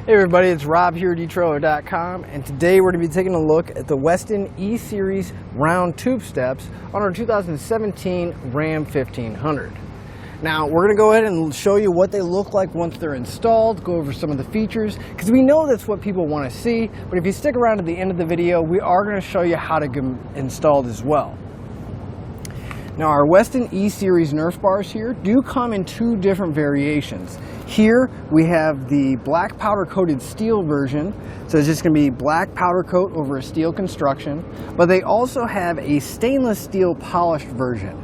Hey everybody, it's Rob here at eTrailer.com, and today we're going to be taking a look at the Westin E-Series round tube steps on our 2017 Ram 1500. Now we're going to go ahead and show you what they look like once they're installed, go over some of the features, because we know that's what people want to see, but if you stick around to the end of the video, we are going to show you how to get them installed as well. Now our Westin E-Series Nerf Bars here do come in two different variations. Here we have the black powder coated steel version, so it's just going to be black powder coat over a steel construction, but they also have a stainless steel polished version.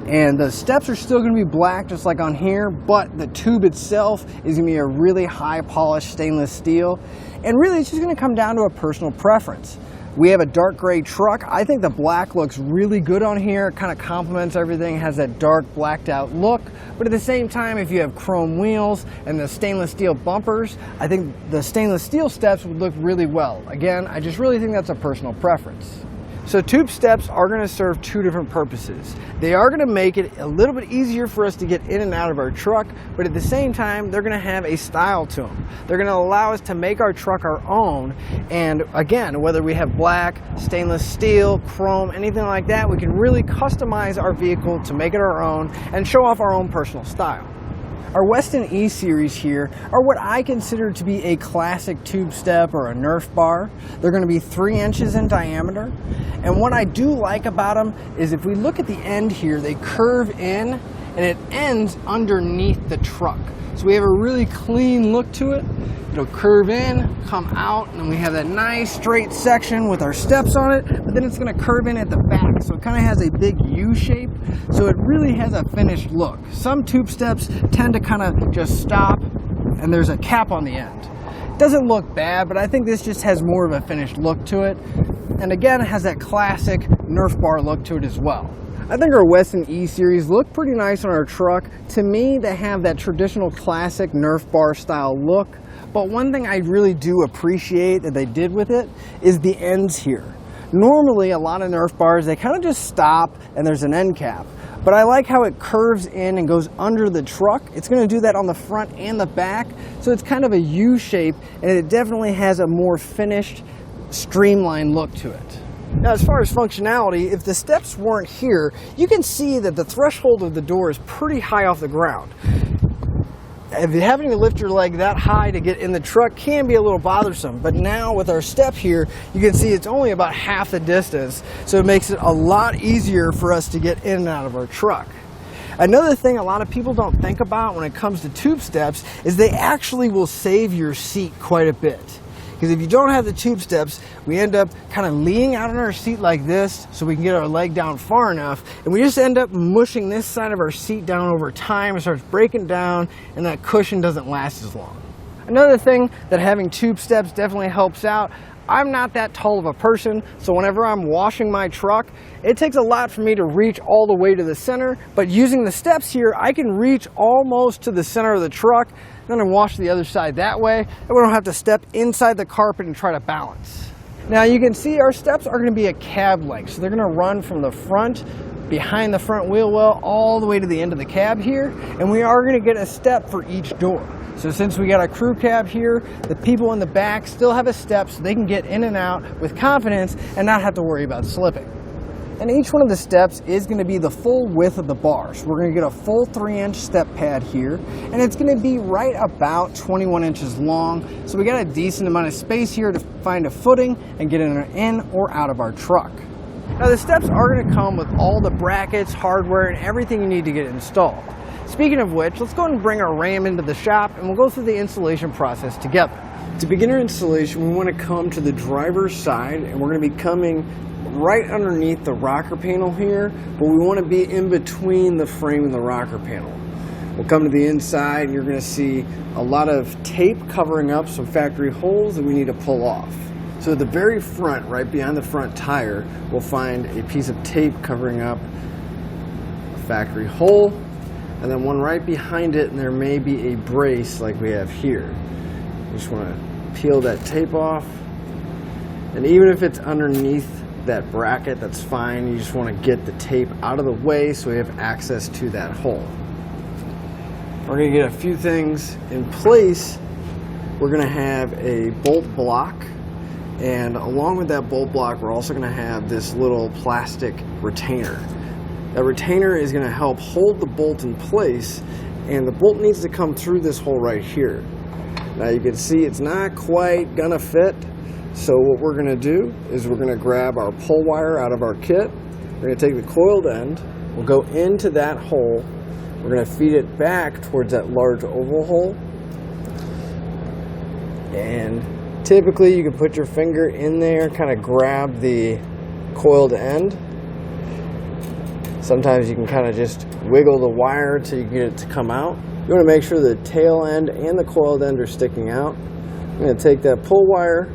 And the steps are still going to be black just like on here, but the tube itself is going to be a really high polished stainless steel, and really it's just going to come down to a personal preference. We have a dark gray truck. I think the black looks really good on here. It kind of complements everything, has that dark blacked out look. But at the same time, if you have chrome wheels and the stainless steel bumpers, I think the stainless steel steps would look really well. Again, I just really think that's a personal preference. So tube steps are going to serve two different purposes. They are going to make it a little bit easier for us to get in and out of our truck, but at the same time, they're going to have a style to them. They're going to allow us to make our truck our own, and again, whether we have black, stainless steel, chrome, anything like that, we can really customize our vehicle to make it our own and show off our own personal style. Our Westin E-Series here are what I consider to be a classic tube step or a Nerf bar. They're going to be 3 inches in diameter. And what I do like about them is if we look at the end here, they curve in and it ends underneath the truck. So we have a really clean look to it. It'll curve in, come out, and then we have that nice straight section with our steps on it, but then it's going to curve in at the back. So it kind of has a big U shape, so it really has a finished look. Some tube steps tend to kind of just stop, and there's a cap on the end. It doesn't look bad, but I think this just has more of a finished look to it. And again, it has that classic Nerf bar look to it as well. I think our Westin E-Series look pretty nice on our truck. To me, they have that traditional classic Nerf bar style look. But one thing I really do appreciate that they did with it is the ends here. Normally, a lot of Nerf bars, they kind of just stop and there's an end cap. But I like how it curves in and goes under the truck. It's going to do that on the front and the back. So it's kind of a U shape, and it definitely has a more finished, streamlined look to it. Now, as far as functionality, if the steps weren't here, you can see that the threshold of the door is pretty high off the ground. Having to lift your leg that high to get in the truck can be a little bothersome, but now with our step here, you can see it's only about half the distance, so it makes it a lot easier for us to get in and out of our truck. Another thing a lot of people don't think about when it comes to tube steps is they actually will save your seat quite a bit. Because if you don't have the tube steps, we end up kind of leaning out on our seat like this so we can get our leg down far enough, and we just end up mushing this side of our seat down over time. It starts breaking down, and that cushion doesn't last as long. Another thing that having tube steps definitely helps out, I'm not that tall of a person, so whenever I'm washing my truck, it takes a lot for me to reach all the way to the center, but using the steps here, I can reach almost to the center of the truck, then I wash the other side that way, and we don't have to step inside the carpet and try to balance. Now you can see our steps are going to be a cab length, so they're going to run from the front, behind the front wheel well, all the way to the end of the cab here, and we are going to get a step for each door. So since we got a crew cab here, the people in the back still have a step so they can get in and out with confidence and not have to worry about slipping. And each one of the steps is going to be the full width of the bar. So we're going to get a full 3-inch step pad here, and it's going to be right about 21 inches long. So we got a decent amount of space here to find a footing and get in or out of our truck. Now the steps are going to come with all the brackets, hardware, and everything you need to get it installed. Speaking of which, let's go ahead and bring our Ram into the shop and we'll go through the installation process together. To begin our installation, we want to come to the driver's side, and we're going to be coming right underneath the rocker panel here, but we want to be in between the frame and the rocker panel. We'll come to the inside, and you're going to see a lot of tape covering up some factory holes that we need to pull off. So at the very front, right behind the front tire, we'll find a piece of tape covering up a factory hole, and then one right behind it, and there may be a brace like we have here. You just want to peel that tape off, and even if it's underneath that bracket, that's fine. You just want to get the tape out of the way so we have access to that hole. We're going to get a few things in place we're going to have a bolt block, and along with that bolt block we're also going to have this little plastic retainer. That retainer is going to help hold the bolt in place, and the bolt needs to come through this hole right here. Now you can see it's not quite going to fit, so what we're going to do is we're going to grab our pull wire out of our kit. We're going to take the coiled end, we'll go into that hole, we're going to feed it back towards that large oval hole, and typically you can put your finger in there, kind of grab the coiled end. Sometimes you can kind of just wiggle the wire until you get it to come out. You want to make sure the tail end and the coiled end are sticking out. I'm going to take that pull wire,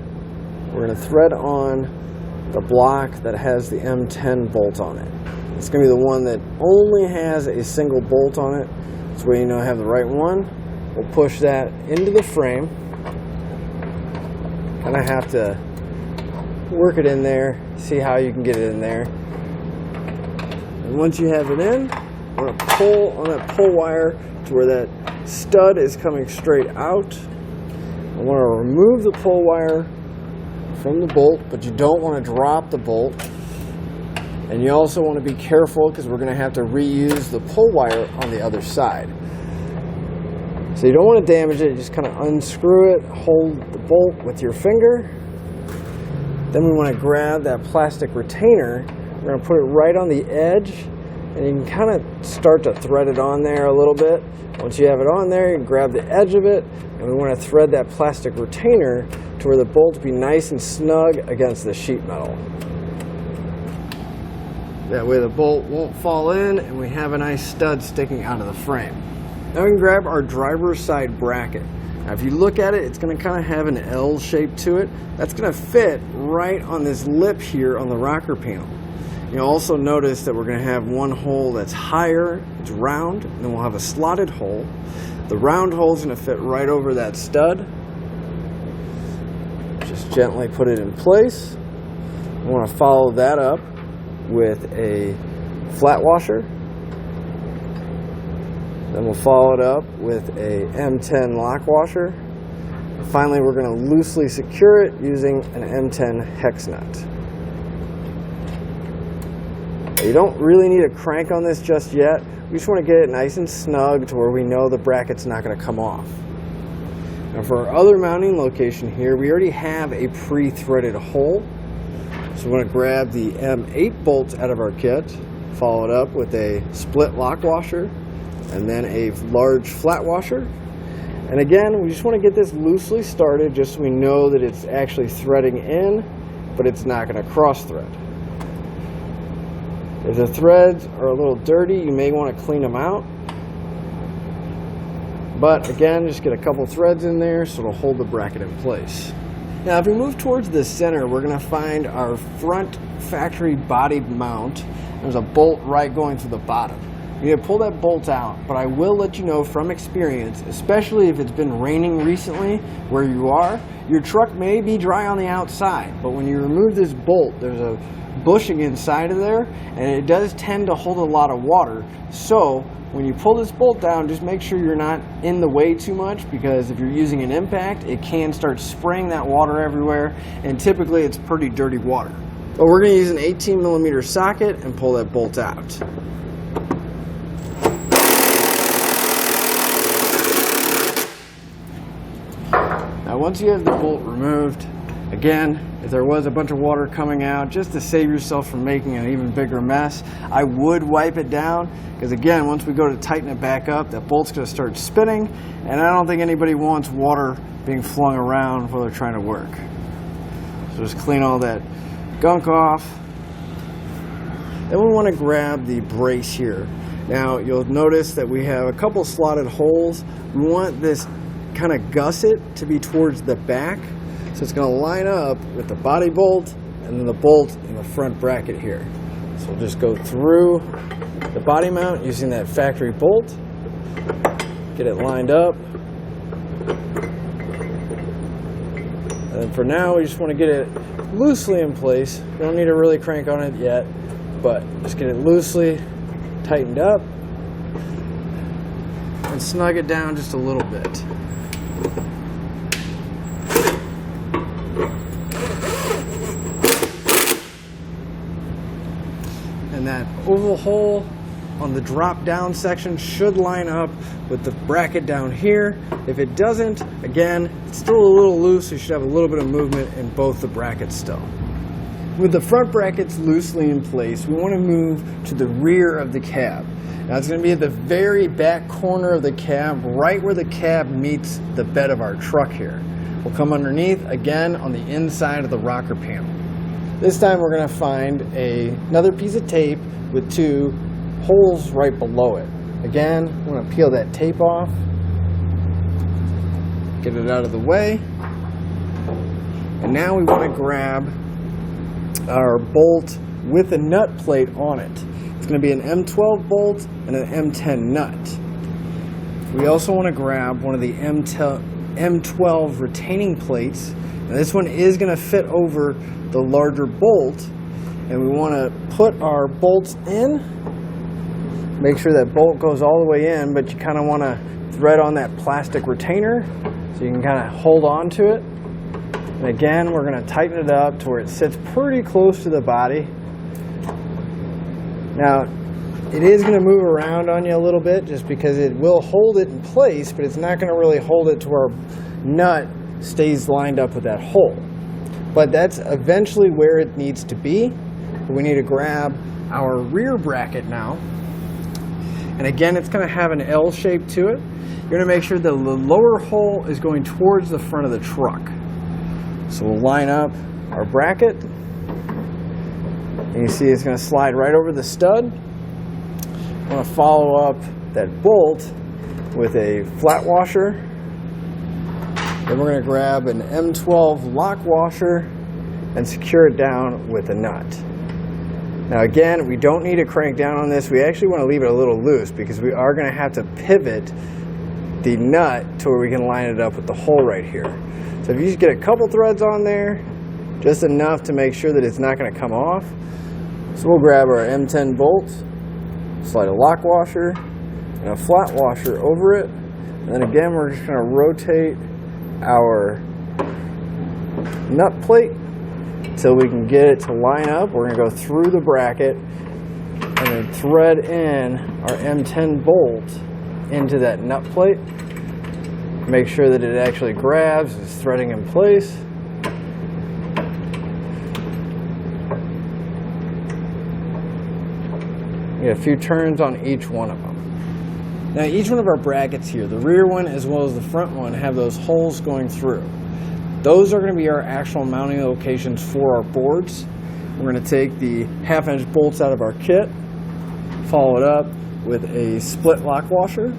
we're going to thread on the block that has the M10 bolt on it. It's going to be the one that only has a single bolt on it. This way you know I have the right one. We'll push that into the frame. Kind of have to work it in there, see how you can get it in there. And once you have it in, we're going to pull on that pull wire to where that stud is coming straight out. I want to remove the pull wire from the bolt, but you don't want to drop the bolt. And you also want to be careful because we're going to have to reuse the pull wire on the other side. So you don't want to damage it, just kind of unscrew it, hold the bolt with your finger. Then we want to grab that plastic retainer, we're going to put it right on the edge, and you can kind of start to thread it on there a little bit. Once you have it on there, you can grab the edge of it, and we want to thread that plastic retainer to where the bolt will be nice and snug against the sheet metal. That way the bolt won't fall in, and we have a nice stud sticking out of the frame. Now we can grab our driver's side bracket. Now if you look at it, it's going to kind of have an L shape to it. That's going to fit right on this lip here on the rocker panel. You'll also notice that we're going to have one hole that's higher, it's round, and then we'll have a slotted hole. The round hole is going to fit right over that stud. Just gently put it in place. I want to follow that up with a flat washer. Then we'll follow it up with a M10 lock washer. And finally, we're going to loosely secure it using an M10 hex nut. You don't really need a crank on this just yet. We just want to get it nice and snug to where we know the bracket's not going to come off. Now for our other mounting location here, we already have a pre-threaded hole. So we want to grab the M8 bolts out of our kit, follow it up with a split lock washer, and then a large flat washer. And again, we just want to get this loosely started just so we know that it's actually threading in, but it's not going to cross thread. If the threads are a little dirty, you may want to clean them out. But again, just get a couple threads in there so it'll hold the bracket in place. Now if we move towards the center, we're going to find our front factory body mount. There's a bolt right going through the bottom. You need to pull that bolt out, but I will let you know from experience, especially if it's been raining recently where you are, your truck may be dry on the outside, but when you remove this bolt, there's a bushing inside of there, and it does tend to hold a lot of water. So when you pull this bolt down, just make sure you're not in the way too much, because if you're using an impact, it can start spraying that water everywhere, and typically it's pretty dirty water. But we're going to use an 18mm socket and pull that bolt out. Now once you have the bolt removed, again, if there was a bunch of water coming out, just to save yourself from making an even bigger mess, I would wipe it down, because again, once we go to tighten it back up, that bolt's going to start spinning, and I don't think anybody wants water being flung around while they're trying to work. So just clean all that gunk off. Then we want to grab the brace here. Now you'll notice that we have a couple slotted holes. We want this kind of gusset to be towards the back. So it's going to line up with the body bolt and then the bolt in the front bracket here. So we'll just go through the body mount using that factory bolt, get it lined up. And then for now, we just want to get it loosely in place. You don't need to really crank on it yet, but just get it loosely tightened up and snug it down just a little bit. oval hole on the drop down section should line up with the bracket down here. If it doesn't, again, it's still a little loose, so you should have a little bit of movement in both the brackets still. With the front brackets loosely in place, we want to move to the rear of the cab. Now it's going to be at the very back corner of the cab, right where the cab meets the bed of our truck here. We'll come underneath, again, on the inside of the rocker panel. This time we're going to find another piece of tape with 2 holes right below it. Again, I'm going to peel that tape off, get it out of the way, and now we want to grab our bolt with a nut plate on it. It's going to be an M12 bolt and an M10 nut. We also want to grab one of the M12 retaining plates. Now this one is going to fit over the larger bolt, and we want to put our bolts in. Make sure that bolt goes all the way in, but you kind of want to thread on that plastic retainer so you can kind of hold on to it. And again, we're going to tighten it up to where it sits pretty close to the body. Now, it is going to move around on you a little bit just because it will hold it in place, but it's not going to really hold it to where our nut stays lined up with that hole. But that's eventually where it needs to be. We need to grab our rear bracket now. And again, it's going to have an L shape to it. You're going to make sure that the lower hole is going towards the front of the truck. So we'll line up our bracket. And you see it's going to slide right over the stud. I'm going to follow up that bolt with a flat washer. Then we're going to grab an M12 lock washer and secure it down with a nut. Now again, we don't need to crank down on this. We actually want to leave it a little loose because we are going to have to pivot the nut to where we can line it up with the hole right here. So if you just get a couple threads on there, just enough to make sure that it's not going to come off. So we'll grab our M10 bolt, slide a lock washer and a flat washer over it. And then again, we're just going to rotate our nut plate until we can get it to line up. We're going to go through the bracket and then thread in our M10 bolt into that nut plate. Make sure that it actually grabs, it's threading in place. Get a few turns on each one of them. Now each one of our brackets here, the rear one as well as the front one, have those holes going through. Those are going to be our actual mounting locations for our boards. We're going to take the 1/2-inch bolts out of our kit, follow it up with a split lock washer.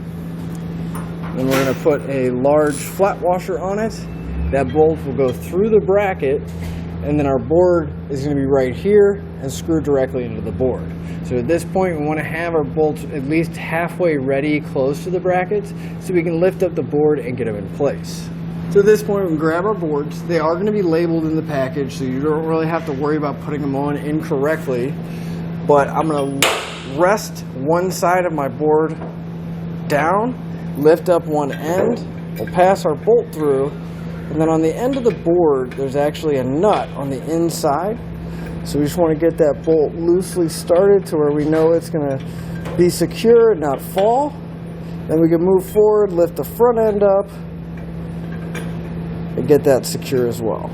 Then we're going to put a large flat washer on it. That bolt will go through the bracket, and then our board is going to be right here and screw directly into the board. So at this point, we want to have our bolts at least halfway ready, close to the brackets, so we can lift up the board and get them in place. So at this point, we can grab our boards. They are going to be labeled in the package, so you don't really have to worry about putting them on incorrectly. But I'm going to rest one side of my board down, lift up one end, we'll pass our bolt through, and then on the end of the board, there's actually a nut on the inside. So we just want to get that bolt loosely started to where we know it's going to be secure and not fall. Then we can move forward, lift the front end up, and get that secure as well.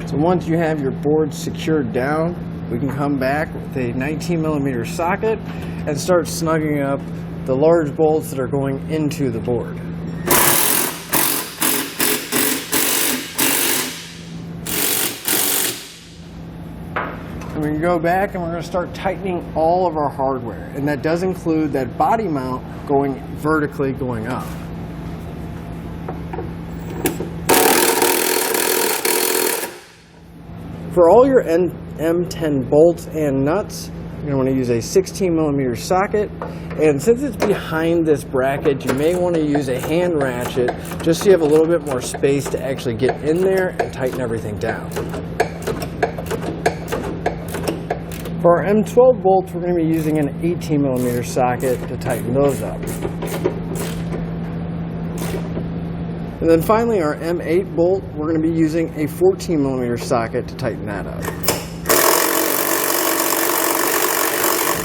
So once you have your board secured down, we can come back with a 19mm socket and start snugging up the large bolts that are going into the board. And we can go back and we're going to start tightening all of our hardware. And that does include that body mount going vertically going up. For all your M10 bolts and nuts, you're going to want to use a 16mm socket. And since it's behind this bracket, you may want to use a hand ratchet just so you have a little bit more space to actually get in there and tighten everything down. For our M12 bolts, we're going to be using an 18mm socket to tighten those up. And then finally, our M8 bolt, we're going to be using a 14mm socket to tighten that up.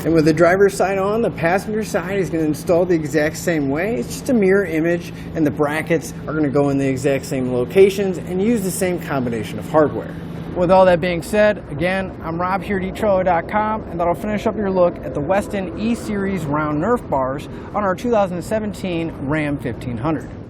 And with the driver's side on, the passenger side is going to install the exact same way. It's just a mirror image, and the brackets are going to go in the exact same locations and use the same combination of hardware. With all that being said, again, I'm Rob here at eTrailer.com, and that'll finish up your look at the Westin E-Series round Nerf bars on our 2017 Ram 1500.